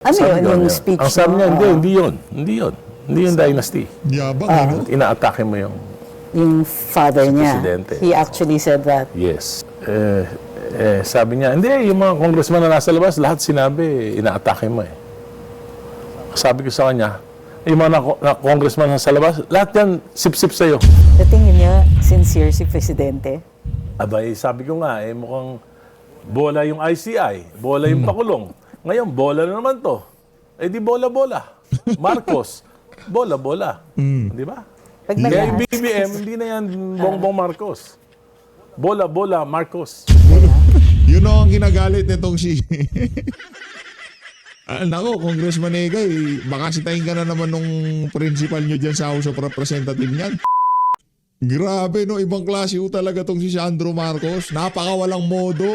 Ano yun, yung speech Ang sabi niya, mo? hindi yun. Hindi yun dynasty. Yabang, ano? Ina-atake mo yung Yung father niya. presidente. He actually said that. yes. Sabi niya, hindi, yung mga congressman na nasa labas, lahat sinabi, ina-atake mo eh. Sabi ko sa kanya, yung mga congressman na nasa labas, lahat yan, sip-sip sa'yo. Sa tingin niya, sincere si Presidente. Abay, sabi ko nga, mukhang bola yung ICI, bola yung pakulong. Ngayon, bola na naman to. Di bola-bola. Marcos, bola-bola. Di ba? Pag Kaya yung nag- BBM, hindi na yan Bongbong Marcos. Bola-bola, Marcos. Yun ang ginagalit nitong si... Nako, Congressman Egay, baka sitayin ka na naman nung principal nyo dyan sa House of Representatives niyan. Grabe no, ibang klase ho talaga tong si Sandro Marcos. Napakawalang modo.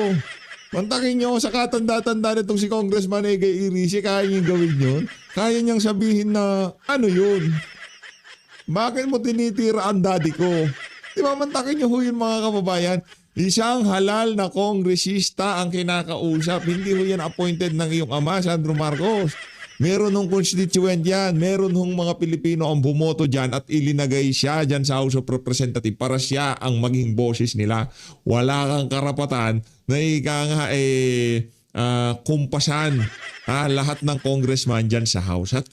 Mantakin nyo, sa katanda-tanda nitong si Congressman Egay Irisi, kaya niyang gawin yun. Kaya niyang sabihin na, ano yun? Bakit mo tinitira ang daddy ko? Di ba, mantakin nyo ho yun mga kababayan? Isang halal na kongresista ang kinakausap. Hindi ho yan appointed ng iyong ama, Sandro Marcos. Meron hong constituent yan. Meron hong mga Pilipino ang bumoto dyan at ilinagay siya dyan sa House of Representatives para siya ang maging boses nila. Wala kang karapatan na kumpasan lahat ng congressman dyan sa House. At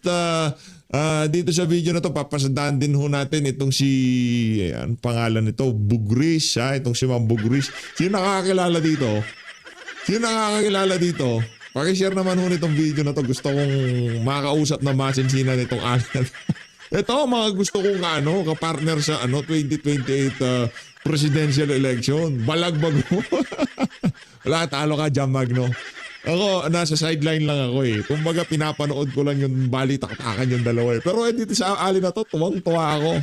dito sa video na to, papasandaan din ho natin itong si, ang pangalan nito, Bugris. Itong si Ma'am Bugris. Sino nakakakilala dito? Sino nakakakilala dito? Pakishare naman ho nitong video na to. Gusto kong makausap na masinsinan nitong anak. Ito, mga gusto kong kapartner sa 2028 presidential election. Balagbag mo. Wala, talo ka dyan, Magno. Ako, nasa sideline lang ako eh. Kumbaga, pinapanood ko lang yung balitak-takan yung dalawa eh. Pero dito sa ali na to, tuwang-tuwa ako.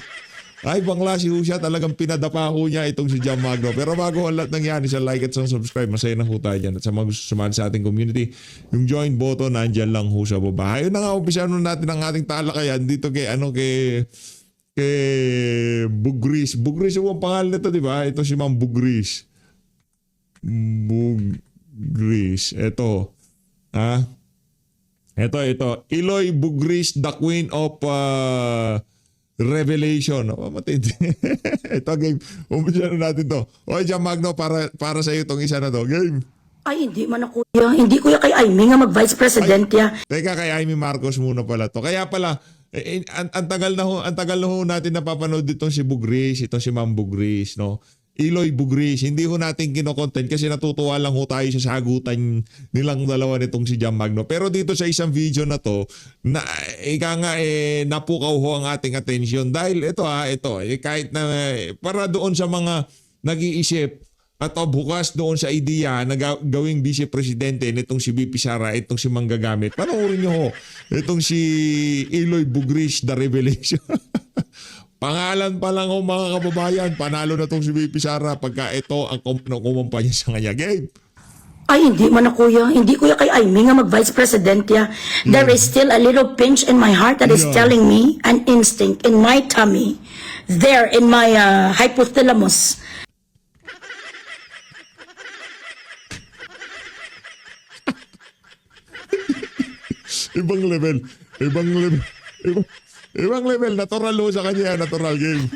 Ay, bangla si Husya, talagang pinadapa ho niya itong si Jam Magno. Pero bago ang lahat nangyari, sa like at sa subscribe, masaya na ho tayo dyan. At sa mga gusto sumali sa ating community, yung join button, nandyan lang ho sa baba. Ayun na nga, umpisahan natin ang ating talakayan dito kay Bugris. Bugris yung pangalan nito, di ba? Ito si Ma'am Bugris. Bugris. Ito. Ito. Eloy Bugris, the Queen of Revelation. Matindi. Ito, game. Umpisa na natin to. Oy, Jam Magno, para sa iyo itong isa na to. Game. Ay, hindi man ako kuya. Hindi kuya kay Aimee nga mag-vice president ya. Teka, kay Aimee Marcos muna pala to. Kaya pala, ang tagal na ho natin napapanood itong si Bugris, itong si Ma'am Bugris, no? Eloy Bugris, hindi ho natin kinokontent kasi natutuwa lang ho tayo sa sagutan nilang dalawa nitong si Jam Magno. Pero dito sa isang video na to, napukaw ho ang ating attention dahil ito kahit na para doon sa mga nag-iisip at bukas doon sa idea na gawing vice presidente nitong si VP Sara, itong si Manggagamit. Panoorin nyo ho, itong si Eloy Bugris, the Revelation. Pangalan pa lang ho mga kababayan, panalo na tong si VP Sara pagka ito ang kumpanya sa kanya. Game. Ay, hindi man ako kuya. Hindi kuya kay Aimee nga mag-vice president ya. There is still a little pinch in my heart that is telling me an instinct in my tummy. There in my hypothalamus. Ibang level. Ibang level. Natural ho sa kanya. Natural game.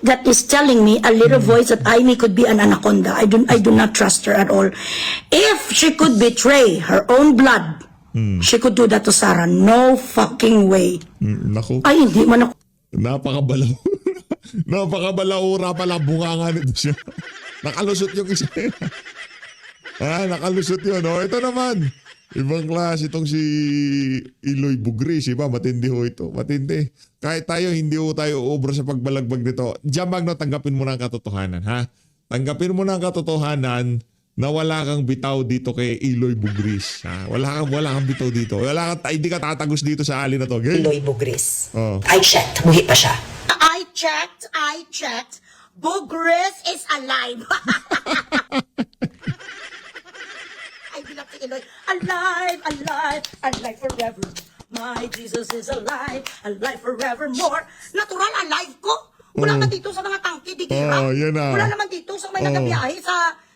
That is telling me a little voice that Aimee could be an anaconda. I do not trust her at all. If she could betray her own blood, she could do that to Sarah. No fucking way. Naku. Ay, hindi man ako. Napakabalaw. Napakabalaura pala bunganga nito siya. Nakalusot yung isa. Nakalusot yun. Ito naman. Ibang klase itong si Eloy Bugris, iba, matindi ho ito. Matindi. Kahit tayo, hindi ho tayo obra sa pagbalagbag nito. Jam Magno, tanggapin mo na ang katotohanan, ha? Tanggapin mo na ang katotohanan na wala kang bitaw dito kay Eloy Bugris. Ha? Wala kang bitaw dito. Hindi ka tatagos dito sa ali na to. Okay? Eloy Bugris. Oh. I checked. Buhi pa siya. I checked. Bugris is alive. I belong to Eloy. Alive forever. My Jesus is alive forevermore. Natural, alive ko. Wala ka dito sa mga tangke, di ba? Yan na. Wala naman dito sa may nagabiyahe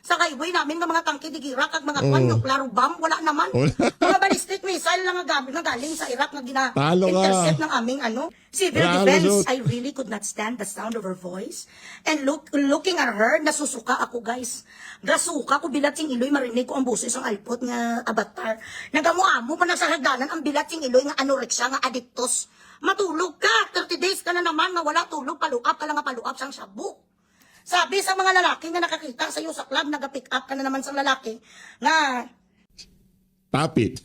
sa sa highway namin ng mga tangke di Gira kag mga kwan nuclear bomb wala naman. Mga ballistic missile lang nga galing sa Iraq nga Talo ka. gina-intercept ng aming civil Talo, defense. Jot. I really could not stand the sound of her voice. And looking at her, nasusuka ako, guys. Gasuka ko bilat sing iloy, marinig ko ang boses ng alpot nga avatar. Nagamuamo pa na sa hagdanan ang bilat sing iloy nga anoreksya nga adiktos. Matulog ka, 30 days ka na naman nga wala tulog, paluap ka lang nga paluap sang shabu. Sabi sa mga lalaki nga nakakita sa iyo sa club, nag-pick up ka na naman sa lalaki nga Tapit.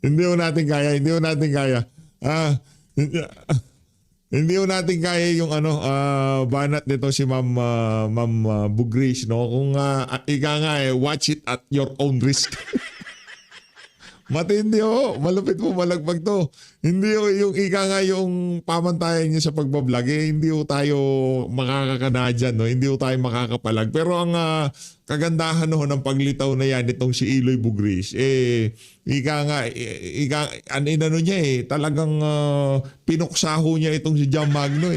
Hindi ho natin kaya. Hindi ho natin kaya yung banat nito si Ma'am Bugrish, no? Kung ika nga watch it at your own risk. Matindi ho, malupit po malagpag to. Hindi ho yung ika nga yung pamantayan niya sa pagbablog, hindi ho tayo makakakana dyan, no? Hindi ho tayo makakapalag. Pero ang kagandahan ho ng paglitaw na yan itong si Iloy Bugrish, inano niya talagang pinuksa ho niya itong si Jam Magno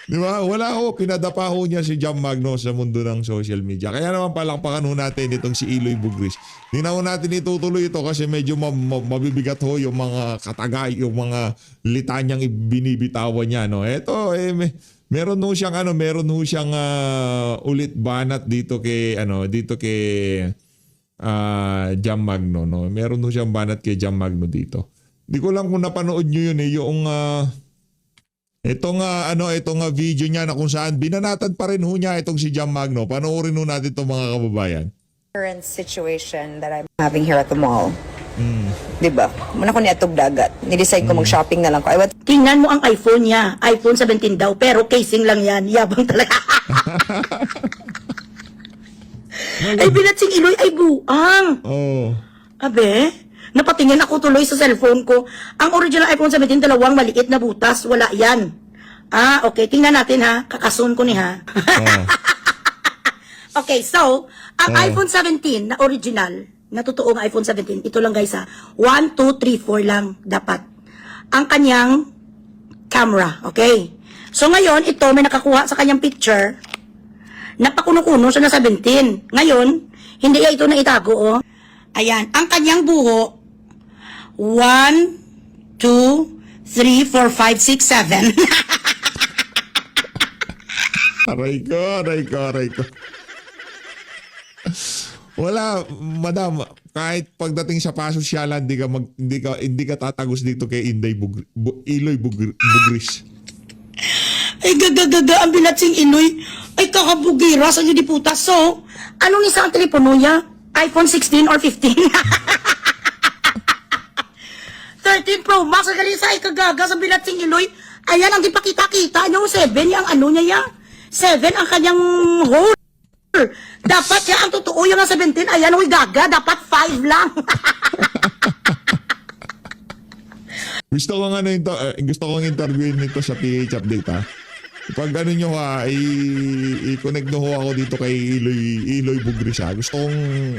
Di ba? Wala ho, pinadapa ho niya si Jam Magno sa mundo ng social media. Kaya naman palakpakan ho natin itong si Iloy Bugrish. Hindi na ho natin itutuloy ito kasi medyo mabibigat ho yung mga katagay, yung mga litanyang binibitawan niya, no? Ito, meron ho siyang ulit banat dito kay Jam Magno, no? Meron ho siyang banat kay Jam Magno dito. Di ko lang kung napanood niyo yun yung itong video niya na kung saan binanatan pa rin ho niya itong si Jam Magno. Panoorin ho natin itong mga kababayan. Current situation that I'm having here at the mall. Diba? Muna ko niatog dagat. Ni-decide ko mag-shopping na lang ko. tingnan mo ang iPhone niya. iPhone 17 daw, pero casing lang yan. Yabang talaga. Ay, bilat sing iloy, ay buang. Oh. Abe, napatingin ako tuloy sa cellphone ko. Ang original iPhone 17, dalawang maliit na butas. Wala yan. Okay. Tingnan natin ha. Kakasun ko ni ha. Okay, so, ang iPhone 17 na original, na totoong iPhone 17, ito lang guys ha. 1, 2, 3, 4 lang dapat. Ang kanyang camera. Okay. So ngayon, ito may nakakuha sa kanyang picture. Napakuno-kuno siya na 17. Ngayon, hindi ito na itago, oh. Ayan, ang kanyang buho, 1, 2, 3, 4, 5, 6, 7. Aray ko. Wala, madam, kahit pagdating sa pasosyalan, hindi ka tatagos dito kay Iloy Bugrish. Ay, gagagaga, ang bilatsing Iloy. Ay, kakabugira sa di putas. So, anong isa ang telepono niya? iPhone 16 or 15? 13 Pro Max, ang galing sa ay kagaga sa bilatsing Iloy. Ayan, ang dipakita-kita, yung 7, yung ano niya yan. 7 ang kanyang hole. Dapat siya ang totoo yung 17. Ayan, uy gaga, dapat 5 lang. Gusto kong interviewin nito sa PH Update ha. Pag ano nyo i-connect nyo ako dito kay Iloy Bugrish ha. Gusto kong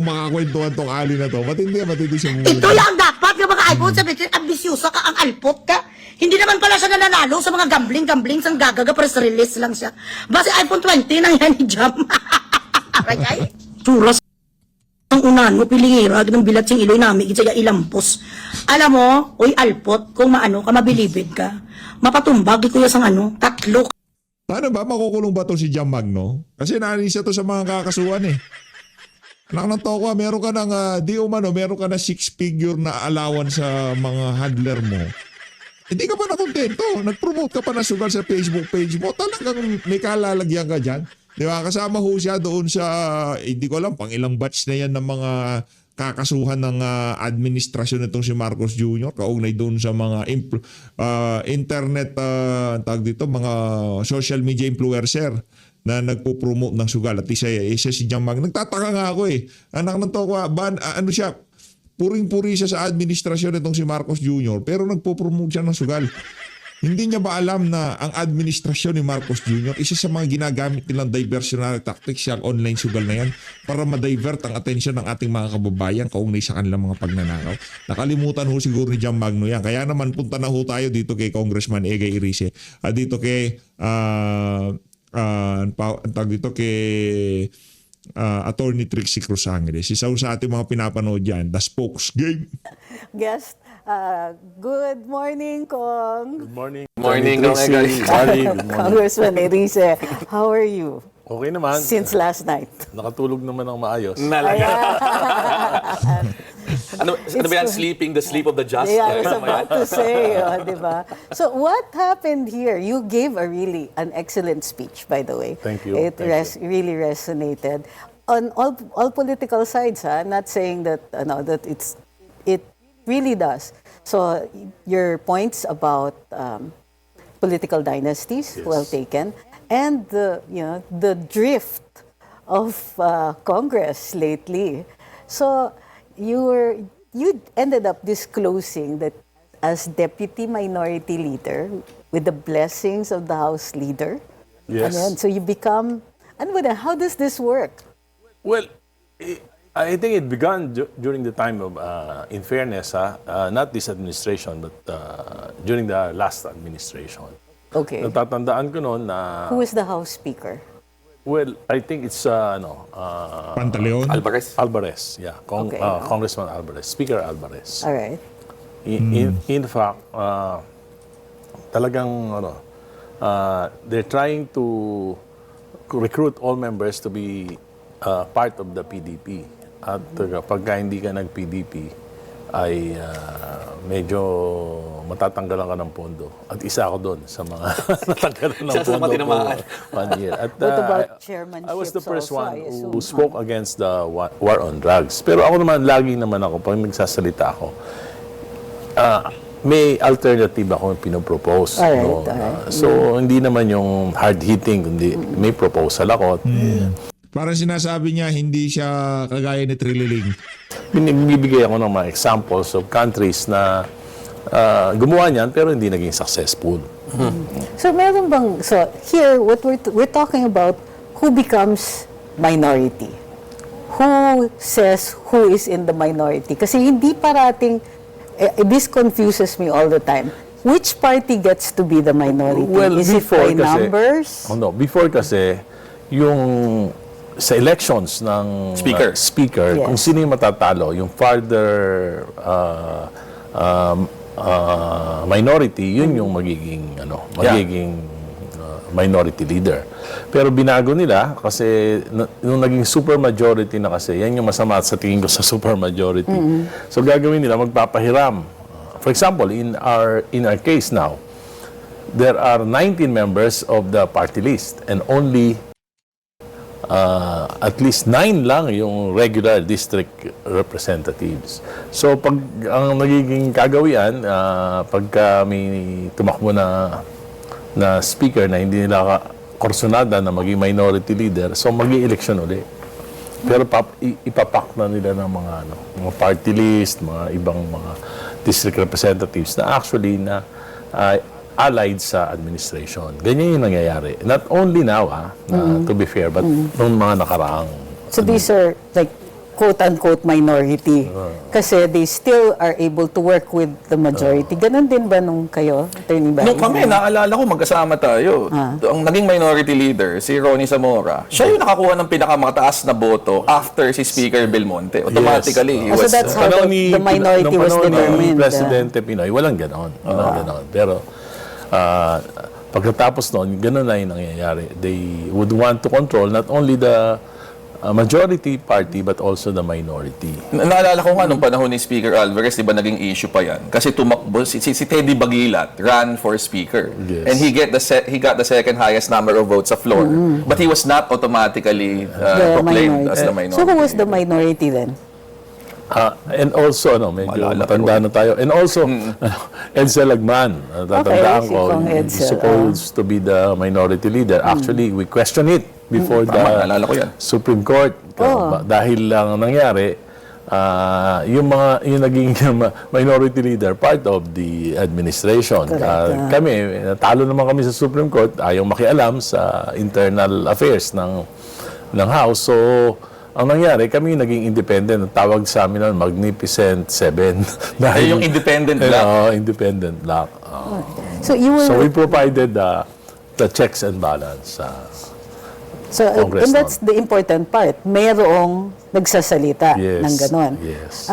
makakwentuhan tong ali na to. Matindi siya muna. Ito lang dapat, yung mga iPhone 17, ambisyosa ka, ang alpot ka. Hindi naman pala siya nananalo sa mga gambling, sang gagaga, press release lang siya. Base iPhone 20 nang yan ni Jam. Aray, Churas ang unan mo, pilingirag ng bilat sing Iloy namin, isa ilampos. Alam mo, uy, alpot, kung maano ka, mabilibid ka, mapatumbag, di kuya sang tatlo. Paano ba? Makukulong ba to si Jam Magno? Kasi naalis to sa mga kakasuhan Anak ng toko, meron ka ng, meron ka na 6-figure na allowance sa mga handler mo. Hindi ka pa nakontento. Nag-promote ka pa na sugal sa Facebook page mo. Talagang may kalalagyan ka dyan. Di ba? Kasama ho siya doon sa, hindi ko alam, pang ilang batch na yan ng mga kakasuhan ng administrasyon nitong si Marcos Jr. Kaugnay doon sa mga internet, mga social media influencer na nagpo-promote ng sugal. At isa si Jam Magno. Nagtataka nga ako Anak ng toko, siya, puring-puri siya sa administrasyon itong si Marcos Jr. pero nagpo-promote siya ng sugal. Hindi niya ba alam na ang administrasyon ni Marcos Jr. isa sa mga ginagamit nilang diversionary tactics yung online sugal na yan para ma-divert ang atensyon ng ating mga kababayan kaugnay sa kanilang mga pagnanakaw. Nakalimutan ho siguro ni Jam Magno yan. Kaya naman punta na ho tayo dito kay Congressman Egay Irice. Dito kay ang tawag dito kay Attorney Trixie Cruz Angeles. Isa sa ating mga pinapanood yan, The Spokes Game. Guest, good morning, Kong. Good morning. Morning, Tracy. guys. Good morning. Good morning. Congressman Erice, how are you Okay naman. since last night? Nakatulog naman ng maayos. Ano ba yan? Sleeping the sleep of the just? Yeah, I was about to say, di ba? So what happened here? You gave an excellent speech, by the way. Thank you. It Thank really resonated on all political sides. Not saying that that it really does. So your points about political dynasties, Yes. well taken, and the drift of Congress lately. So you ended up disclosing that as deputy minority leader with the blessings of the House leader. Yes. Ano yun? So you become, how does this work? Well, I think it began during the time of, in fairness, not this administration, but during the last administration. Okay. Natatandaan ko noon na, Who is the House Speaker? well, I think it's, Pantaleon. Alvarez? Alvarez, yeah. Okay. Congressman Alvarez, Speaker Alvarez. All right. In fact, talagang, they're trying to recruit all members to be part of the PDP. At pagka hindi ka nag-PDP, ay medyo matatanggalan ka ng pondo. At isa ako doon sa mga natanggalan ng Isa sa pondo matinamaan. for 1 year. At, What about I was the chairmanships first also, one I assume, who spoke against the war on drugs. Pero ako naman, lagi naman ako, pag nagsasalita ako, may alternative ako pinopropose. Alright. So, hindi naman yung hard-hitting, kundi may proposal ako. Parang sinasabi niya, hindi siya kagaya ni Trililing. Binibigay ako ng mga examples of countries na gumawa niyan pero hindi naging successful. So meron bang, so here, what we're talking about, who becomes minority? Who says who is in the minority? Kasi hindi parating, this confuses me all the time. Which party gets to be the minority? Well, is it by numbers? Before kasi, yung sa elections ng speaker, Yes. kung sino yung matatalo, yung farther minority, yun yung magiging minority leader. Pero binago nila kasi nung naging super majority na kasi, yan yung masama sa tingin ko sa super majority. So gagawin nila, magpapahiram. For example, in our case now, there are 19 members of the party list and only at least 9 lang yung regular district representatives. So pag ang nagiging kagawian, pagka may tumakbo na speaker na hindi nila kursunada na maging minority leader, so mag-i-election ulit. Pero ipapak na nila ng mga party list, mga ibang mga district representatives na actually na allied sa administration. Ganyan yung nangyayari. Not only now, to be fair, but noong mga nakaraang. So these are like quote-unquote minority. Kasi they still are able to work with the majority. Ganon din ba nung kayo, Attorney Baez? Nung kami, naalala ko, magkasama tayo. Ang naging minority leader, si Ronnie Zamora, siya yung nakakuha ng pinakamataas na boto after si Speaker Belmonte. Automatically, he So was... that's how the minority was determined. Presidente Pinoy, walang ganon. Walang ganon. Pero pagkatapos noon, gano'n na yung nangyayari. They would want to control not only the majority party but also the minority. Naalala ko nga nung panahon ni Speaker Alvarez, di ba naging issue pa yan? Kasi tumakbo, si Teddy Bagilat ran for Speaker. Yes. And he got the second highest number of votes sa floor. But he was not automatically proclaimed as the minority. So who was the minority then? And also, medyo Maalala matanda ko. na tayo. And also, Edsel Lagman, tatandaan si ko, Kong he's Edsel, supposed to be the minority leader. Actually, we question it before Tama, naalala ko yan. Supreme Court. Dahil lang nangyari, yung naging minority leader, part of the administration. Correct. Kami, natalo naman kami sa Supreme Court, ayaw makialam sa internal affairs ng House. So, ang nangyari, kami naging independent. Ang tawag sa amin nun, Magnificent Seven. Yung independent block. Independent block. So you were... So we provided the checks and balance. So, Congress and that's the important part. Mayroong nagsasalita Yes, ng ganon. yes.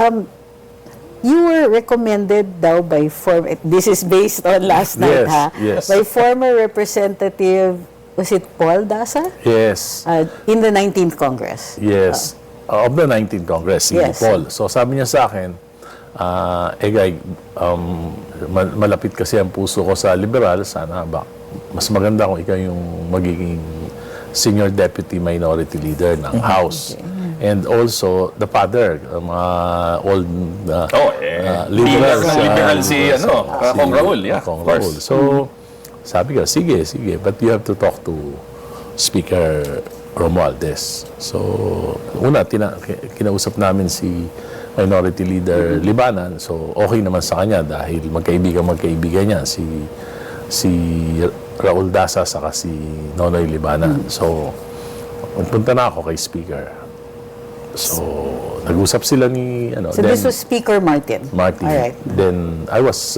You were recommended daw by this is based on last night, Yes, ha? yes. By former Representative, was it Paul Dasa? Yes. In the 19th Congress. Yes. Of the 19th Congress, si Yes. Paul. So sabi niya sa akin, Egay, malapit kasi ang puso ko sa liberal, sana ba, mas maganda kung ikaw yung magiging senior deputy minority leader ng House. And also, the father, mga old liberals. liberal si, Kong Raul, yeah, Kong of course. Raul. So, sabi ko, sige, but you have to talk to Speaker Romualdez. So, una, kinausap namin si Minority Leader Libanan. So, okay naman sa kanya dahil magkaibigan niya si Raul Dasa saka si Nonoy Libanan. So, punta na ako kay Speaker. So, nag-usap sila ni, So this was Speaker Martin. Martin. All right. Then, I was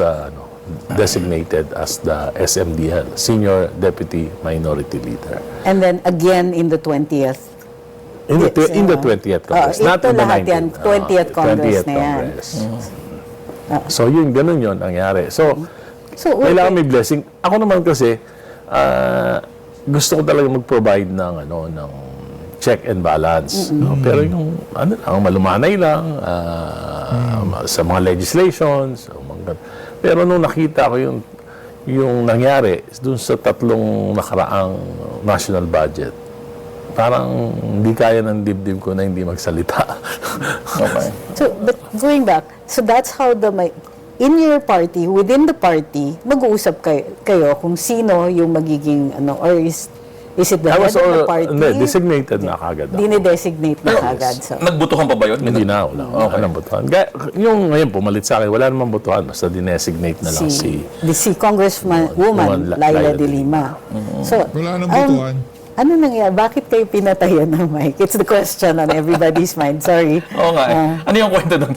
designated as the SMDL, Senior Deputy Minority Leader. And then again in the 20th. In the, Yes, in the 20th Congress. ito not in the lahat 19th. yan, 20th Congress 20th na yan. Congress. So, ganun yun nangyari. So, So, kailangan may blessing. Ako naman kasi, gusto ko talaga mag-provide ng check and balance. No? Pero yung malumanay lang sa mga legislations. Pero nung nakita ko yung nangyari dun sa 3 nakaraang national budget, parang hindi kaya ng dibdib ko na hindi magsalita. Okay. So, but going back, so that's how in your party, within the party, mag-uusap kayo kung sino yung magiging, or is it the I head was of the party? designated na kagad ako. Dinidesignate na kagad. So. Nagbutuhan pa ba yun? Hindi na, wala nang botohan. Yung ngayon pumalit sa akin, wala namang botohan, basta dinesignate na lang si Congresswoman Laila de Lima. So, Wala nang botohan. ano nangyari? Bakit kayo pinatayan ng mic? It's the question on everybody's mind. Sorry. Oo nga eh. Ano yung kwento doon?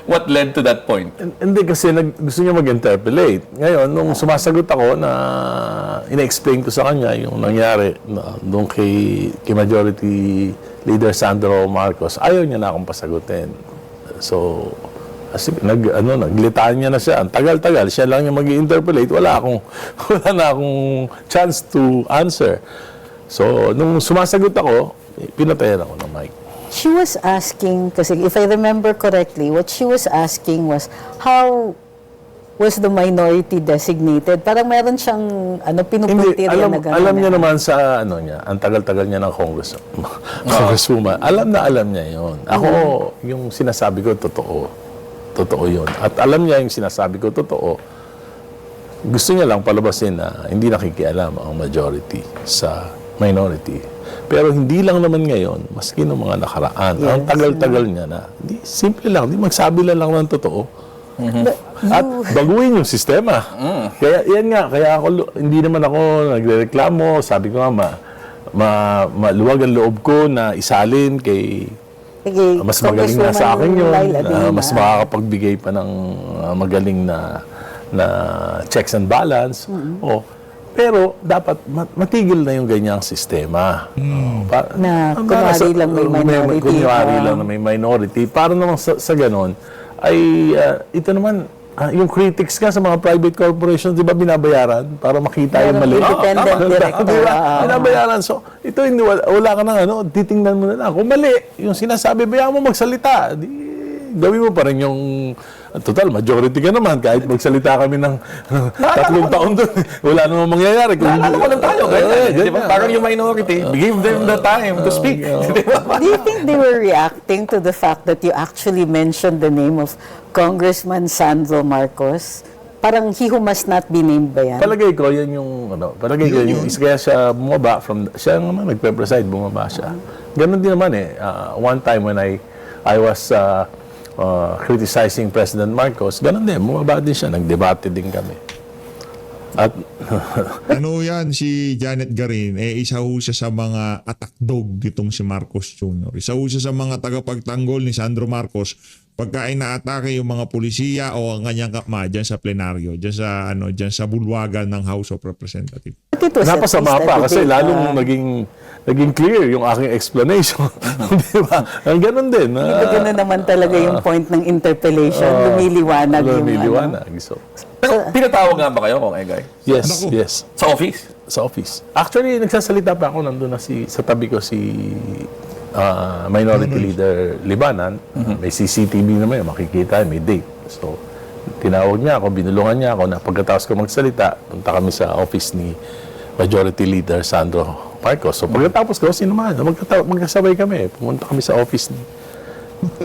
What led to that point? Hindi kasi gusto niya mag-interpolate. Ngayon, nung sumasagot ako na ina-explain ko sa kanya yung nangyari nung kay Majority Leader Sandro Marcos, ayaw niya na akong pasagutin. So, kasi naglitaan niya na siya. Ang tagal-tagal, siya lang yung mag-interpolate. Wala na akong chance to answer. So, nung sumasagot ako, pinatayan ako ng mic. She was asking, kasi if I remember correctly, what she was asking was, how was the minority designated? Parang meron siyang pinupuntirya na gano'n. Alam niya naman sa niya, ang tagal-tagal niya ng congresswoman. Alam niya yun. Ako, yung sinasabi ko, totoo. Totoo yun. At alam niya yung sinasabi ko, totoo. Gusto niya lang palabasin na hindi nakikialam ang majority sa minority. Pero hindi lang naman ngayon, maski ng mga nakaraan. Yes, ang tagal-tagal niya na. Simple lang, magsabi lang ng totoo. At baguhin yung sistema. Kaya yan nga, hindi naman ako nagrereklamo. Sabi ko nga, maluwag ang loob ko na isalin kay mas magaling na sa akin yun. Mas makakapagbigay pa ng magaling na checks and balance. Pero dapat matigil na yung ganyang sistema. Kunwari lang may minority. Kunwari lang na may minority. Para naman sa ganon, ay ito naman, yung critics ka sa mga private corporations, di ba binabayaran para makita yung mali? Independent director. Di ba? Binabayaran. So, ito hindi, wala ka ng titingnan mo na lang. Kung mali, yung sinasabi, bayaan mo magsalita. Gawin mo pa rin yung total, majority ka naman. Kahit magsalita kami ng 3 taon doon, wala namang mangyayari. Naalala ko lang tayo. Diba? Parang yung minority, give them the time to speak. Diba? Do you think they were reacting to the fact that you actually mentioned the name of Congressman Sandro Marcos? Parang he who must not be named ba yan? Palagay ko, yan yung, kaya siya bumaba siya naman nagpe-preside, bumaba siya. Ganon din naman one time when I was criticizing President Marcos, ganun din, bumaba din siya, nagdebate din kami. At yan, si Janet Garin, isa ho siya sa mga attack dog nitong si Marcos Jr. Isa ho siya sa mga tagapagtanggol ni Sandro Marcos pagka inaatake yung mga pulisiya o ang kanyang kapma dyan sa plenaryo, dyan sa bulwagan ng House of Representatives. But it was at Napasama least a pa kasi debate, lalong naging clear yung aking explanation. Di ba? Ang ganun din. Iba ganun naman talaga yung point ng interpellation. Lumiliwanag yung lumiliwanag. So, Pero pinatawag nga ba kayo, Kong Egay? yes, Naku. yes. Sa office? Sa office. Actually, nagsasalita pa ako. Nandun na sa tabi ko si Minority Leader Libanan. May CCTV naman yun, makikita, may date. So, tinawag niya ako, binulungan niya ako na pagkatapos ko magsalita, punta kami sa office ni Majority Leader Sandro Marcos. So, pagkatapos ko, sinamahan, magkasabay kami. Pumunta kami sa office ni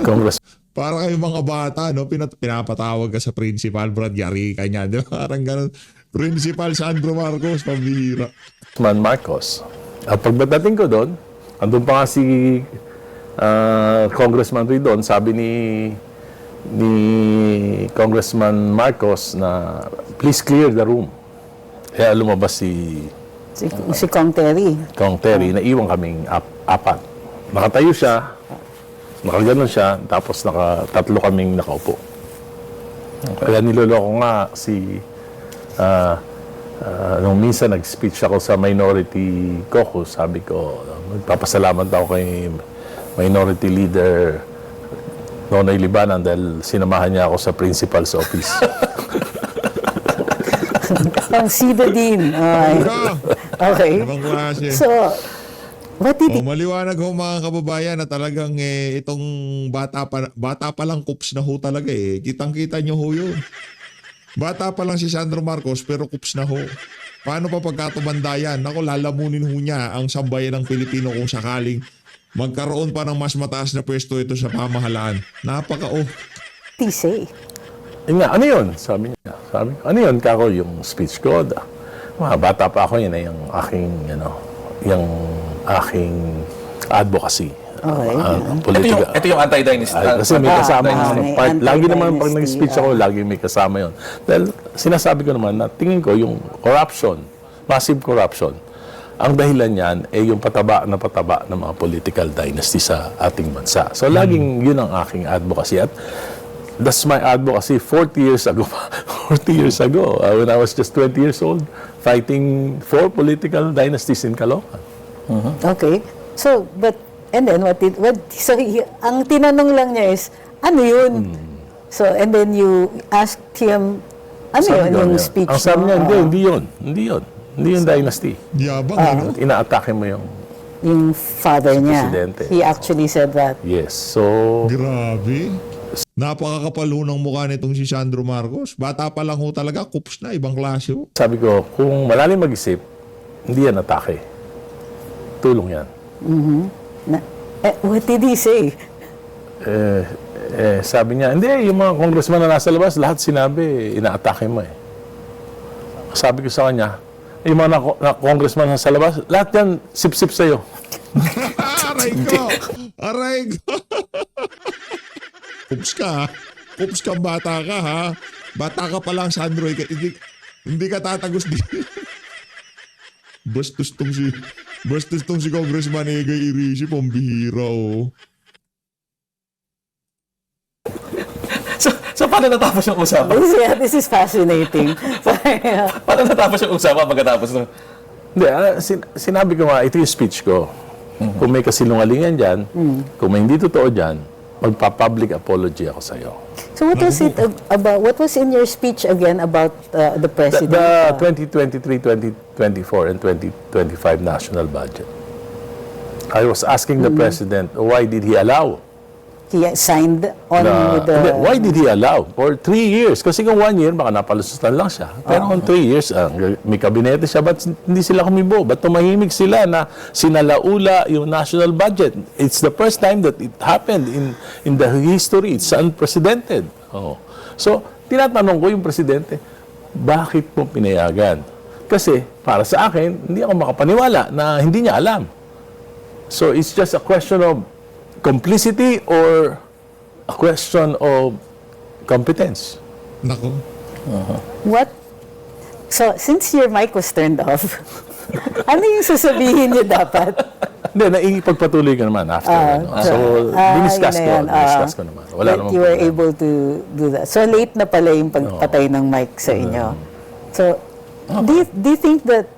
Congress. Para kayo mga bata, no? Pinapatawag ka sa principal, Brad, yari ka niya. Di ba? Parang ganun. Principal Sandro Marcos, pambihira. Marcos. At pagdating ko doon, andun pa nga si Congressman Ridon, sabi ni Congressman Marcos na please clear the room. Kaya lumabas Si Kong Terry. Kong Terry, naiwan kaming apat. Nakatayo siya, nakaganon siya, tapos nakatatlo kaming nakaupo. Kaya niloloko nga nung minsan nag-speech ako sa Minority Caucus, sabi ko, magpapasalamat ako kay Minority Leader Nonoy Libanan dahil sinamahan niya ako sa principal's office. Ang Sida Dean. Okay. Ibang klase. So, what did O, maliwanag ho mga kababayan na talagang itong bata pa lang kups na ho talaga eh. Kitang-kita nyo ho yun. Bata pa lang si Sandro Marcos pero kups na ho. Paano pa pagkatumanda yan? Ako, lalamunin ho niya ang sambayan ng Pilipino kung sakaling magkaroon pa ng mas mataas na pwesto ito sa pamahalaan. he say? Ano yun? Sabi niya. Sabi ko, ano yun? Kako yung speech ko. Bata pa ako, yun na yung aking advocacy. Okay. Ito yung anti-dynasty. Kasi may kasama may part. Lagi naman pag anti-dynasty, nag-speech ako, lagi may kasama yun. Dahil sinasabi ko naman na tingin ko yung corruption, massive corruption, ang dahilan niyan ay yung pataba ng mga political dynasty sa ating bansa. So laging yun ang aking advocacy. At that's my advocacy 40 years ago. 40 years ago, when I was just 20 years old, fighting for political dynasties in Caloocan. Okay. So, and then ang tinanong lang niya is, ano yun? So, and then you asked him, ano Sabi yun daw yung niya. speech Ang sabi mo? niya, hindi yun. Hindi yung dynasty. Yabang, ano? Inaatake mo yung Yung father niya. presidente. He actually said that. yes. So, Grabe. Napakakapal ho ng mukha nitong si Sandro Marcos. Bata pa lang ho talaga, kups na, ibang klase ho. sabi ko, kung malalim mag-isip, hindi yan atake. Tulong yan. What did he say? Sabi niya, hindi, yung mga congressman na nasa labas, lahat sinabi, inaatake mo eh. Sabi ko sa kanya, yung mga congressman na nasa labas, lahat yan sip-sip sa'yo. Aray ko! Aray ko! Kups ka, ha? Kups ka, bata ka, ha? Bata ka pa lang, Sandro. Hindi ka tatagos din. Bastos tong si Congressman Egay Irishi, pambihira, oh. So, paano natapos yung usapan? This is fascinating. Paano natapos yung usapan pagkatapos ng... Hindi, sinabi ko nga, ito yung speech ko. Kung may kasinungalingan dyan, kung may hindi totoo dyan, magpa-public apology ako sa'yo. So what was it about? What was in your speech again about the president? The 2023, 2024, and 2025 national budget. I was asking the president, why did he allow? He signed on with the... Why did he allow? For 3 years. Kasi kung 1 year, baka napalusutan lang siya. Pero kung 3 years, may kabinete siya, ba't hindi sila kumibo? Ba't tumahimik sila na sinalaula yung national budget? It's the first time that it happened in the history. It's unprecedented. Oh. So, tinatanong ko yung presidente, bakit mo pinayagan? Kasi, para sa akin, hindi ako makapaniwala na hindi niya alam. So, it's just a question of complicity or a question of competence? Nako. What? So, since your mic was turned off, ano yung sasabihin niyo dapat? Hindi, naipagpatuloy ka naman after. So, diniscuss yun ko. na yan. Diniscuss ko naman. Wala But namang you were problema. able to do that. So, late na pala yung pagpatay ng mic sa inyo. So, do you think that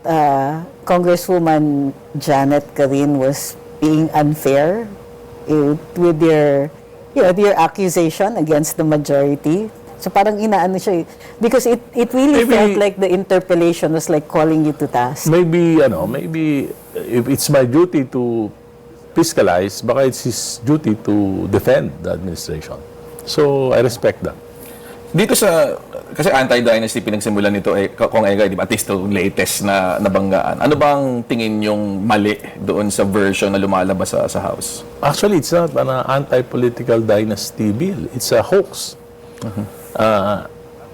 Congresswoman Janet Karin was being unfair with your accusation against the majority? So parang inaano siya because it really Maybe- felt like the interpellation was like calling you to task. Maybe if it's my duty to fiscalize, baka it's his duty to defend the administration. So, I respect that. Dito kasi anti-dynasty pinagsimulan nito Kong Egay, di ba? At least yung latest na nabanggaan. Ano bang tingin yung mali doon sa version na lumalabas sa House? Actually, it's not an anti-political dynasty bill. It's a hoax.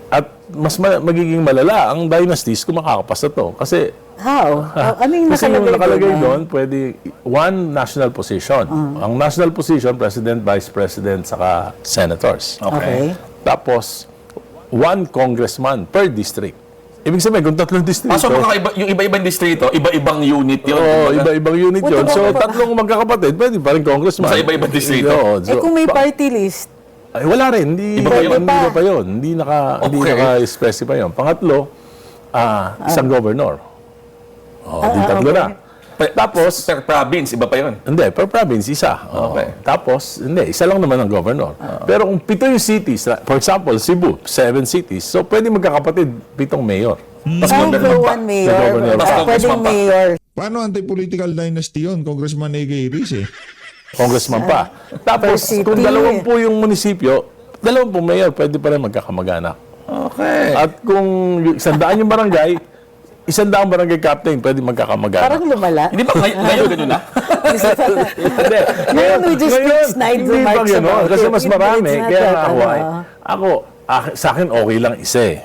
At mas magiging malala ang dynasties kung makakapasa to. Kasi How? Ano yung kasi yung nakalagay doon? doon, pwede one national position. Ang national position, President, Vice President, saka Senators. Okay. Tapos, one congressman per district. Ibig sabihin, kung tatlong distrito, So yung iba-ibang distrito, iba-ibang unit yun. oo, Kumbaga, iba-ibang unit yun. So, tatlong magkakapatid, pwede pa rin congressman. Sa iba-ibang distrito. Oo, Eh kung may party list, ay, wala rin. Hindi Iba pa yun? iba pa yun. Hindi Okay. naka-specify yun. Pangatlo, isang governor. Di tatlo na. Tapos, per province, iba pa yun. hindi, per province, isa. Okay. Tapos, hindi, isa lang naman ang governor. Pero kung 7 yung cities, for example, Cebu, 7 cities, so pwede magkakapatid, 7 mayor. Tapos how governor go pa. one mayor, Governor pa. pwedeng Congressman pa. mayor. Paano anti-political dynasty yun? Congressman Egay Iris Congressman pa. Tapos, per kung city. 20 yung munisipyo, 20 mayor, pwede pa rin magkakamag-anak. Okay. At kung 100 yung barangay, 100 barangay captain, pwede magkakamag-anak. Parang lumala. Hindi ba ngayon ganun na? Hindi. Ngayon, we just put snide hindi remarks pang ganun. about Kasi it. mas It's marami. not Kaya that, nga ako, ano, sa akin okay lang isa eh.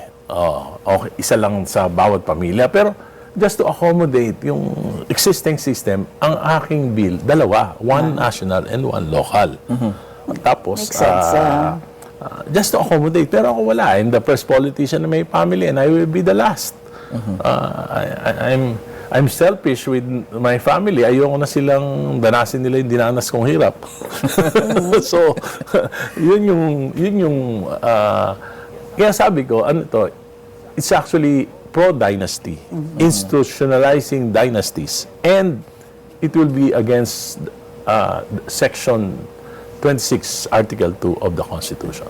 Okay, isa lang sa bawat pamilya. Pero just to accommodate yung existing system, ang aking bill, dalawa. One national and one local. Tapos, Makes sense, just to accommodate. Pero ako wala. I'm the first politician na may family and I will be the last. I'm selfish with my family. Ayoko na silang danasin nila yung dinanas kong hirap. So, yun yung kaya sabi ko, it's actually pro-dynasty, institutionalizing dynasties, and it will be against Section 26, Article 2 of the Constitution.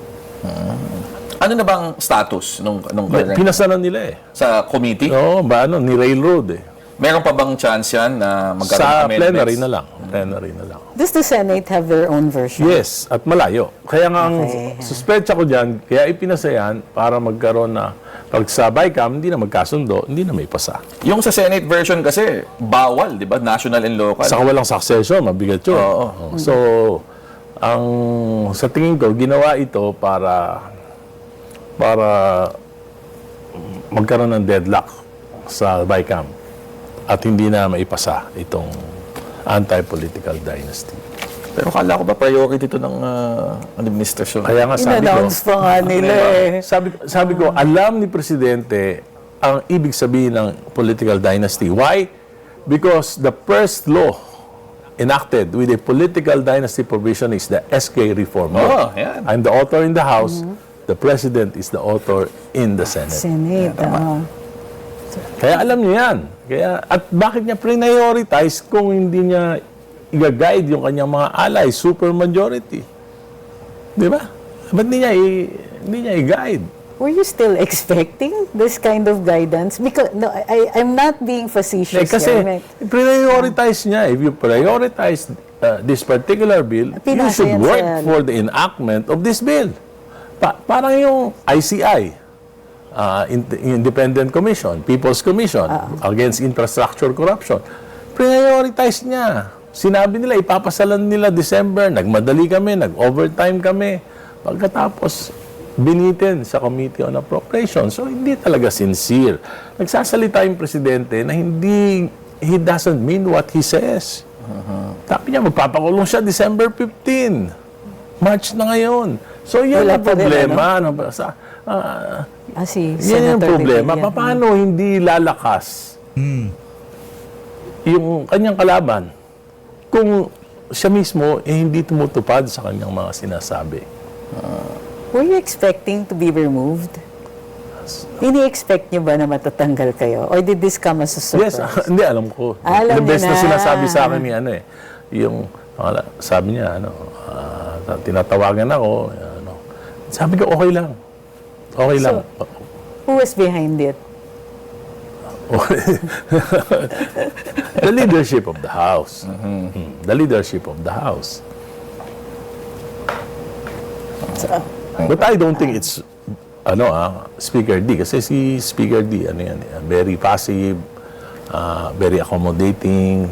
Ano na bang status nung current Pinasa na nila eh. sa committee? Oo, ni railroad eh. Meron pa bang chance yan na magkaroon Sa ng amendments? plenary na lang. Plenary na lang. Does the Senate have their own version? Yes, at malayo. Kaya nga ang Okay. suspecha ko dyan, kaya ipinasa yan para magkaroon na, pag sa BICAM, hindi na magkasundo, hindi na may pasa. Yung sa Senate version kasi, bawal, di ba? National and local. Saka walang succession, mabigat yun. Oo. So, sa tingin ko, ginawa ito para magkaroon ng deadlock sa BICAM at hindi na maipasa itong anti-political dynasty. Pero kala ko ba priority ito ng administrasyon? Kaya nga sabi ko, In-announce pa nga nila eh. sabi ko, alam ni Presidente ang ibig sabihin ng political dynasty. Why? Because the first law enacted with a political dynasty provision is the SK Reform Law. Oh, yan. I'm the author in the House. The President is the author in the Senate. Senate, Kaya alam niya yan. At bakit niya prioritize kung hindi niya i-guide yung kanyang mga alay, super majority? Di ba? Ba't hindi niya i-guide? Were you still expecting this kind of guidance? Because no, I'm not being facetious. Kasi here. prioritize niya. If you prioritize this particular bill, you Pinasa should yan work sa- for the enactment of this bill. Parang yung ICI, Independent Commission, People's Commission Against Infrastructure Corruption. Prioritize niya. Sinabi nila, ipapasalan nila December, nagmadali kami, nag-overtime kami. Pagkatapos, binitin sa Committee on Appropriations. So, hindi talaga sincere. Nagsasalita yung Presidente na he doesn't mean what he says. Sabi niya, magpapakulong siya December 15. March na ngayon. So, yun Wala ang pa rin, problema. Si Yan yung Senator problema. Revilla. Paano hindi lalakas yung kanyang kalaban? kung siya mismo hindi tumutupad sa kanyang mga sinasabi. Were you expecting to be removed? Ini-expect niyo ba na matatanggal kayo? Or did this come as a Yes, surprise? hindi, alam ko. Alam The best niyo na na. sinasabi sa akin ni yung, sabi niya, tinatawagan ako, sabi ko, okay lang. Okay lang. Who was behind it? The leadership of the House. The leadership of the House. But I don't think it's Speaker D, kasi si Speaker D very passive, very accommodating,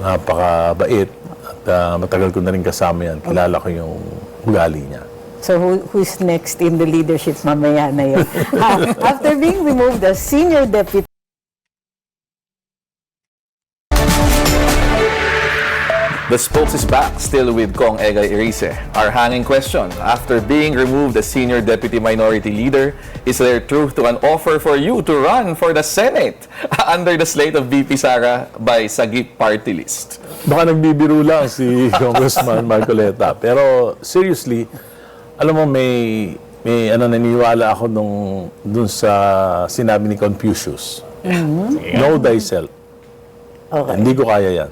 napakabait, at matagal ko na rin kasama yan. Kilala ko yung ugali niya. So who's next in the leadership mamaya na yun? After being removed as senior deputy The spokes is back, still with Kong Egay Erice. Our hanging question, after being removed as Senior Deputy Minority Leader, is there truth to an offer for you to run for the Senate under the slate of VP Sara by Sagip Party List? Baka nagbibiro lang si Congressman Marcoleta. Pero seriously, alam mo, may naniniwala ako dun sa sinabi ni Confucius. Know thyself. Okay. Hindi ko kaya yan.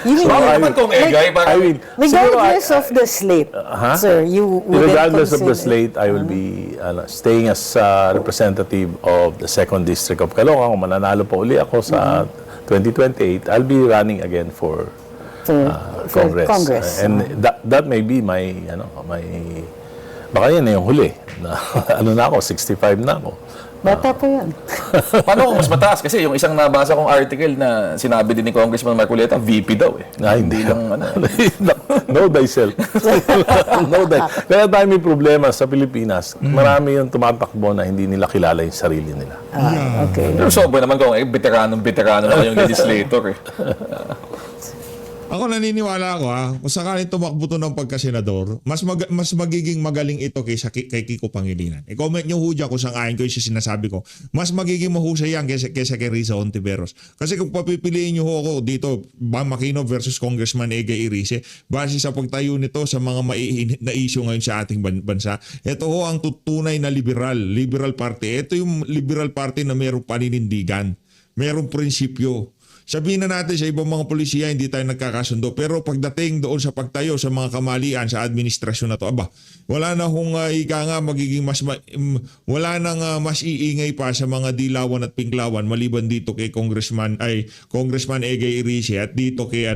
You mean, Bakit naman Kong Egay? I mean, regardless of the slate, sir, you wouldn't regardless of the consider- slate, I will be staying as representative of the 2nd District of Caloocan. Kung mananalo pa uli ako sa 2028, I'll be running again for for Congress. And that may be my baka yan na yung huli. Na ako, 65 na ako. Bata pa yan. Paano kung mas mataas? Kasi yung isang nabasa kong article na sinabi din ni Congressman Marcoleta, VP daw eh. Hindi lang, Know thyself. Kaya tayo may problema sa Pilipinas. Marami yung tumatakbo na hindi nila kilala yung sarili nila. Okay. Pero sobrang naman kung veteranong na yung legislator eh. Ako naniniwala ako kung sakaling tumakbo to ng pagkasenador, mas magiging magaling ito kay Kiko Pangilinan. I-comment nyo ho dyan kung sang-ayon ko yung sinasabi ko. Mas magiging mahusay yan kaysa kay Risa Hontiveros. Kasi kung papipiliin nyo ho ako dito, Bam Aquino versus Congressman Egay Erice, base sa pagtayo nito sa mga maiinit na issue ngayon sa ating bansa, ito ho ang tutunay na liberal party. Ito yung liberal party na mayroong paninindigan, mayroong prinsipyo. Sabihin na natin sa ibang mga polisiya, hindi tayo nagkakasundo. Pero pagdating doon sa pagtayo sa mga kamalian sa administrasyon na to, wala na hong magiging wala nang mas iingay pa sa mga dilawan at pinklawan maliban dito kay Congressman Egay Erice at dito kay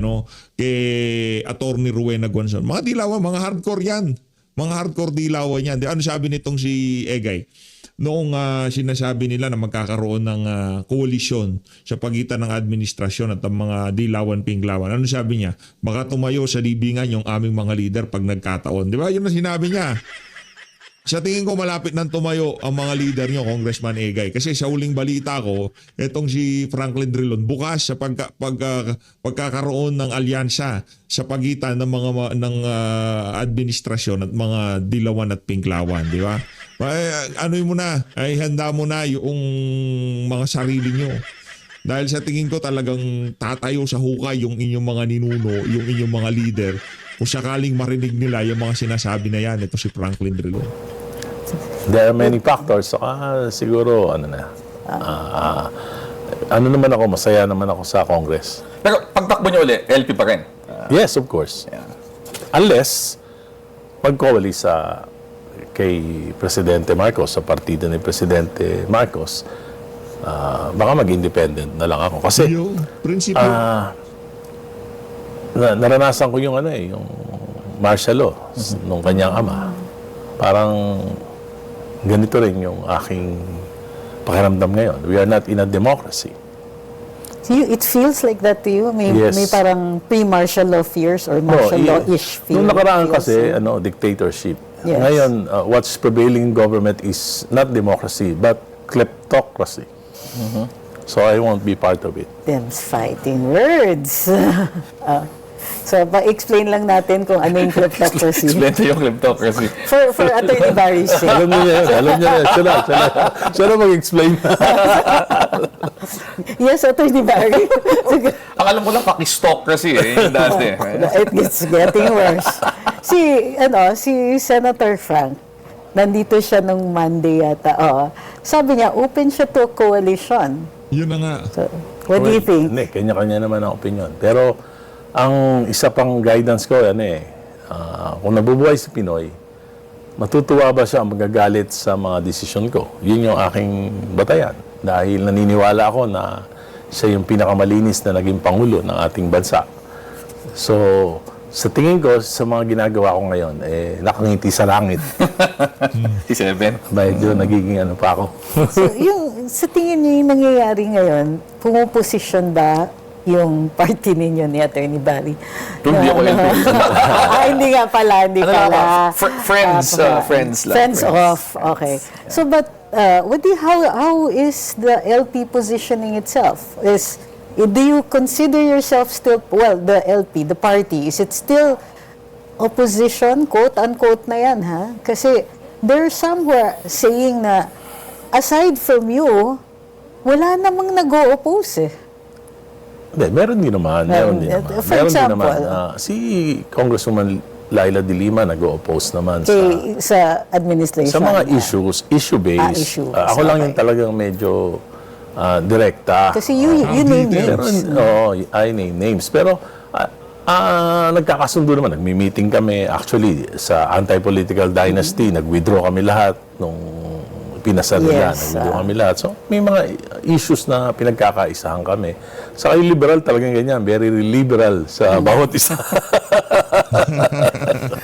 Attorney Rowena Gonzon. Mga dilawan, mga hardcore yan. Mga hardcore dilawan yan. Ano sabi nitong si Egay? Noong sinasabi nila na magkakaroon ng koalisyon sa pagitan ng administrasyon at ang mga dilawan-pinglawan. Ano sabi niya? Baka tumayo sa libingan yung aming mga leader pag nagkataon. Di ba? Yun ang sinabi niya. Sa tingin ko malapit nang tumayo ang mga leader niyo, Congressman Egay. Kasi sa uling balita ko, itong si Franklin Drilon, bukas sa pagkakaroon ng alyansa sa pagitan ng mga administrasyon at mga dilawan at pinglawan. Di ba? Handa mo na yung mga sarili nyo. Dahil sa tingin ko talagang tatayo sa hukay yung inyong mga ninuno, yung inyong mga leader. Kung sakaling marinig nila yung mga sinasabi na yan, ito si Franklin Drilon. There are many factors. Siguro, naman ako, masaya naman ako sa Congress. Pero pagtakbo niyo uli, LP pa rin. Yes, of course. Unless, magkawali kay Presidente Marcos, sa partido ni Presidente Marcos, baka mag-independent na lang ako. Kasi, Yung prinsipyo. naranasan ko yung yung martial law nung kanyang ama. Parang ganito rin yung aking pakiramdam ngayon. We are not in a democracy. It feels like that to you? May parang pre-martial law fears or martial law-ish fears? Nung nakaraan kasi, dictatorship. Yes. Ngayon, what's prevailing in government is not democracy, but kleptocracy. So I won't be part of it. Them's fighting words. So, pa-explain lang natin kung ano yung kleptocracy. Explain to yung kleptocracy. For Attorney Barry's sake. Alam niya yan. Alam niya yan. Siya na mag-explain. Yes, Attorney Barry. Sige. Ang alam ko lang, pakistocracy yung dati. It's getting worse. Si Senator Frank, nandito siya nung Monday yata. Sabi niya, open siya to a coalition. Yun na nga. So, what do you think? Hindi, kanya-kanya naman ang opinion. Pero, ang isa pang guidance ko, kung nabubuhay si Pinoy, matutuwa ba siya magagalit sa mga desisyon ko? Yun yung aking batayan. Dahil naniniwala ako na siya yung pinakamalinis na naging Pangulo ng ating bansa. So, sa tingin ko, sa mga ginagawa ko ngayon, nakangiti sa langit. Si Seven. Medyo nagiging ano pa ako. So, sa tingin niyo yung nangyayari ngayon, pumuposisyon ba yung party ninyo ni Attorney Barry? Hindi ako LP. Hindi nga pala, hindi Ano pala. lang, friends lang. Friends off, okay. So, but, how is the LP positioning itself? Do you consider yourself still, the LP, the party, is it still opposition, quote-unquote na yan, ha? Kasi there are some who are saying na, aside from you, wala namang nag-o-oppose eh. Hindi, meron din naman. For Meron din example? naman. Si Congresswoman Laila de Lima nag-o-oppose naman Sa administration. sa mga issue-based. Issues, Ako lang yung okay. talagang medyo direkta. Kasi you name Pero, names. I name names. Pero, nagkakasundo naman. Nagmi-meeting kami. Actually, sa anti-political dynasty, nag-withdraw kami lahat nung pinasa nila. Yes, Nag-withdraw kami lahat. So, may mga issues na pinagkakaisahan kami. Sa kayo liberal, talagang ganyan. Very liberal sa bawat isa.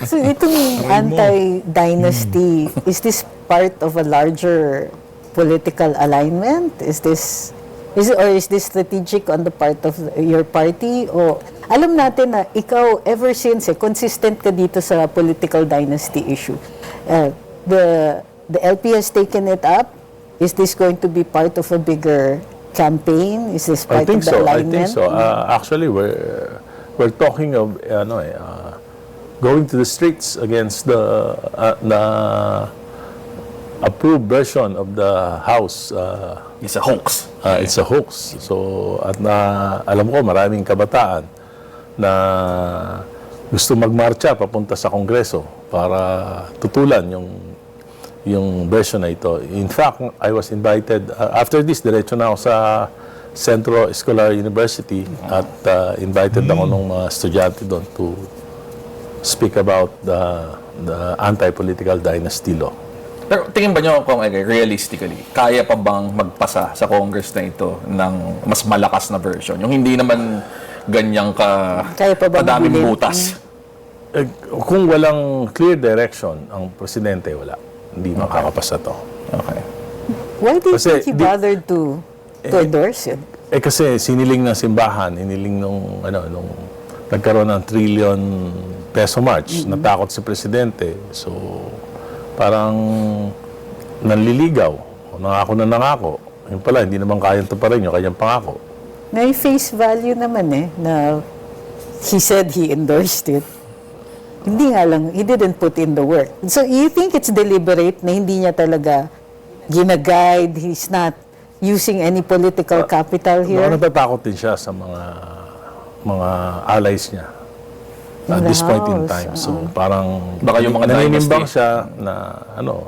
So itong anti-dynasty, is this part of a larger political alignment? Is this strategic on the part of your party? O alam natin na ikaw ever since consistent ka dito sa political dynasty issue. The LP has taken it up. Is this going to be part of a bigger campaign? Is this part of the alignment? I think so. Actually, we're talking of going to the streets against the approved version of the House. It's a hoax. It's a hoax. So, at alam ko, maraming kabataan na gusto magmarcha papunta sa Kongreso para tutulan yung version na ito. In fact, I was invited, after this, diretso na ako sa Centro Escolar University at invited ako ng mga estudyante doon to speak about the anti-political dynasty law. Pero tingin ba nyo, kung realistically, kaya pa bang magpasa sa Congress na ito ng mas malakas na version? Yung hindi naman ganyang Kaya pa bang kadaming bilhin? butas. Kung walang clear direction, ang presidente, wala. Hindi makakapasa to. Okay. Why do you Kasi think he bothered to endorse it? Kasi siniling ng simbahan, hiniling nung nagkaroon ng trillion peso march, natakot si presidente. So, parang nanliligaw. Nangako. Yung pala, hindi naman kayang tuparin yung kanyang pangako. May face value naman na he said he endorsed it. Hindi nga lang, he didn't put in the work. So, you think it's deliberate na hindi niya talaga gina-guide, he's not using any political capital here? Natatakot din siya sa mga allies niya at this point in time. So, parang Baka yung mga naninimbang dynasty. siya na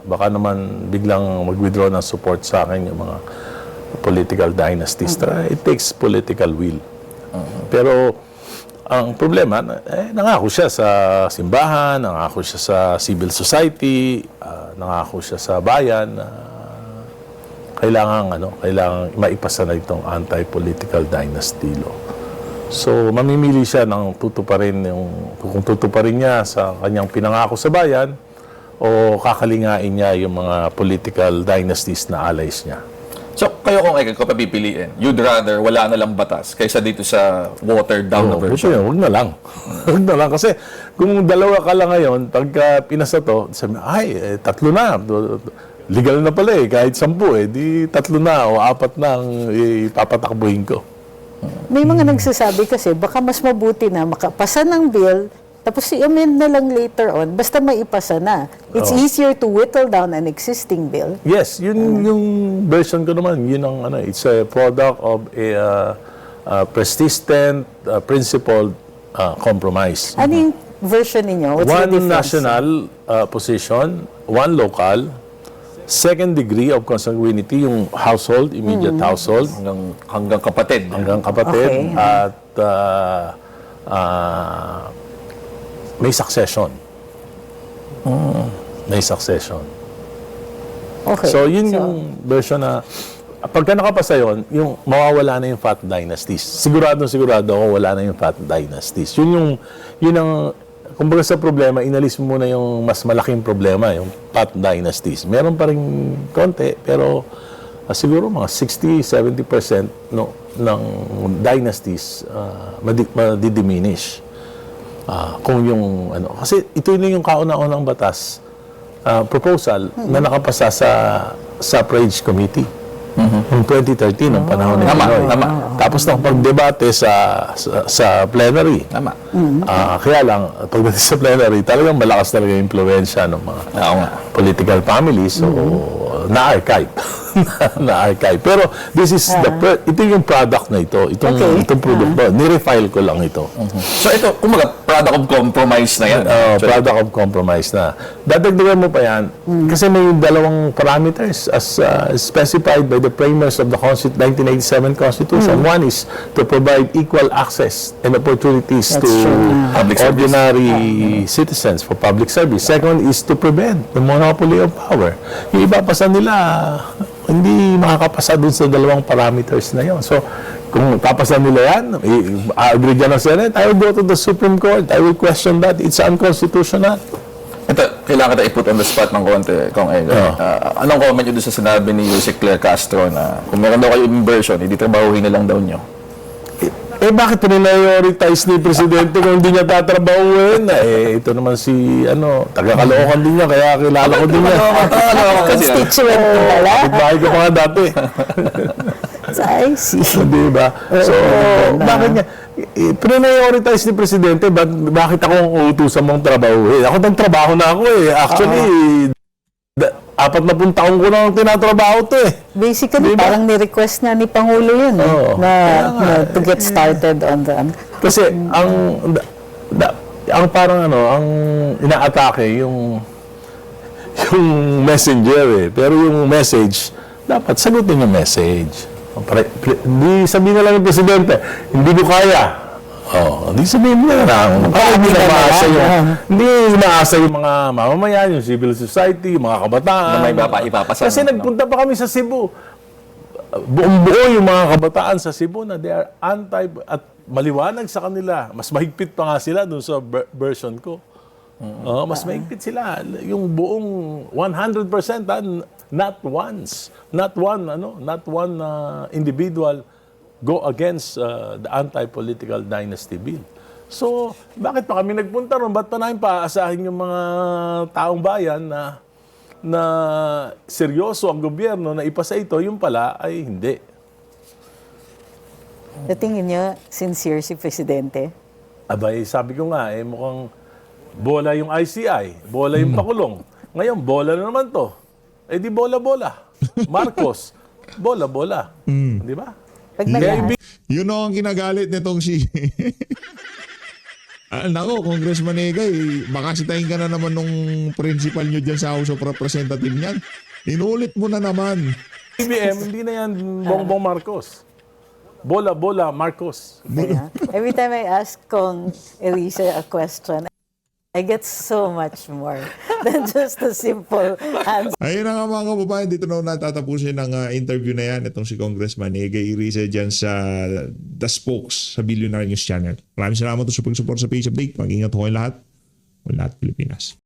baka naman biglang mag-withdraw ng support sa akin yung mga political dynasties. It takes political will. Pero ang problema, nangako siya sa simbahan, nangako siya sa civil society, nangako siya sa bayan na kailangan maipasa na itong anti-political dynasty law. So, mamimili siya ng kung tutuparin niya sa kanyang pinangako sa bayan o kakalingain niya yung mga political dynasties na allies niya. So, kayo kung papipiliin, you'd rather wala na lang batas kaysa dito sa watered down na version? Huwag na lang. Huwag na lang. Kasi kung dalawa ka lang ngayon, pagka pinasa to, sabi, tatlo na. Legal na pala kahit 10 di 3 na o 4 na ang ipapatakbuhin ko. May mga nagsasabi kasi baka mas mabuti na makapasa ng bill tapos i-amend na lang later on basta maipasa na. It's easier to whittle down an existing bill. Yes, yun yung version ko naman. Yun ang ano, it's a product of a persistent, principled compromise. Ano yung version ninyo? What's the One difference? national position, one local, second degree of consanguinity, yung household, immediate household, Hanggang kapatid. hanggang kapatid, Okay. at may succession. May succession. Okay. So, yun yung version na pagka nakapasa yun, yung mawawala na yung fat dynasties. Sigurado ako wala na yung fat dynasties. Yun ang, kumbaga sa problema, inalis mo muna yung mas malaking problema, yung fat dynasties. Meron pa rin konti, pero siguro mga 60-70% ng dynasties madidiminish. Kung yung ano, kasi ito yung kauna-unang batas proposal na nakapasa sa suffrage committee noong 2013 ng panahon ni Pinoy. Tama. Tapos nakapagdebate sa plenary. Tama. Kaya lang pagdating sa plenary, talagang malakas talaga yung impluwensya ng mga Oo nga. political families, so na-archive. Na-archive. Pero this is ito yung product na ito. Itong produkto. Nirefile ko lang ito. So ito, kumaga, product of compromise na yan. Product of compromise na. Dadagdagan mo pa yan kasi may dalawang parameters as specified by the framers of the 1987 Constitution. One is to provide equal access and opportunities to Public service. ordinary citizens for public service. Second is to prevent the monopoly of power. Yung iba pa sa nila, hindi makakapasa dun sa dalawang parameters na yon. So, kung papasa nila yan, agree dyan ng Senate, I will go to the Supreme Court. I will question that. It's unconstitutional. Ito, kailangan kita i-put on the spot ng konti, Kong Ego. Anong comment nyo doon sa sinabi ni Jose Claire Castro na kung meron daw kayo inversion, hindi trabahuhin na lang daw nyo? Bakit prioritize ni Presidente kung hindi niya tatrabahuin? Ito naman si, taga-Caloocan din niya, kaya kilala ko din niya. Constituent ko pala. Bahay ko pa nga dati. I see. Di ba? So, bakit niya? Prioritize ni Presidente, bakit ako ang uutusan mong trabahuin? Ako nagtrabaho na ako eh. Actually, 40 taon ko nang tinatrabaho to eh. Basically, Diba? parang ni-request nga ni Pangulo yun na to get started on the... Kasi ang parang ang inaatake yung messenger eh. Pero yung message, dapat sagutin yung message. Hindi sabihin na lang ng Presidente, hindi ko kaya. Hindi sabihin mo na lang. Hindi maasa yung mga mamamayan, yung civil society, yung mga kabataan. Na may ipapasa. Kasi nagpunta pa kami sa Cebu. Buong-buo yung mga kabataan sa Cebu na they are at maliwanag sa kanila. Mas mahigpit pa nga sila dun sa version ko. Mas mahigpit sila. Yung buong 100%, not one individual go against the anti-political dynasty bill. So, bakit pa kami nagpunta ron? Ba't pa namin paaasahin yung mga taong bayan na seryoso ang gobyerno na ipasa ito, yung pala ay hindi. Sa tingin niyo, sincere si Presidente? Abay, sabi ko nga, mukhang bola yung ICI, bola yung pakulong. Ngayon, bola na naman to. Di bola-bola. Marcos, bola-bola. Di ba? Pag nag- Yun ang kinagalit nitong si... Nako, Congressman Egay, makasitahin ka na naman nung principal nyo dyan sa House of Representatives niyan. Inulit mo na naman. BBM, hindi na yan Bongbong Marcos. Bola-bola Marcos. Every time I ask Kong Elisa a question, I get so much more than just a simple answer. Ayun na nga mga kababayan, dito na natatapusin ang interview na yan. Itong si Congressman Egay Iriza dyan sa The Spokes sa Billionaire News Channel. Maraming salamat sa pag-support sa Page Update. Mag-ingat ho kayo lahat. Lahat Pilipinas.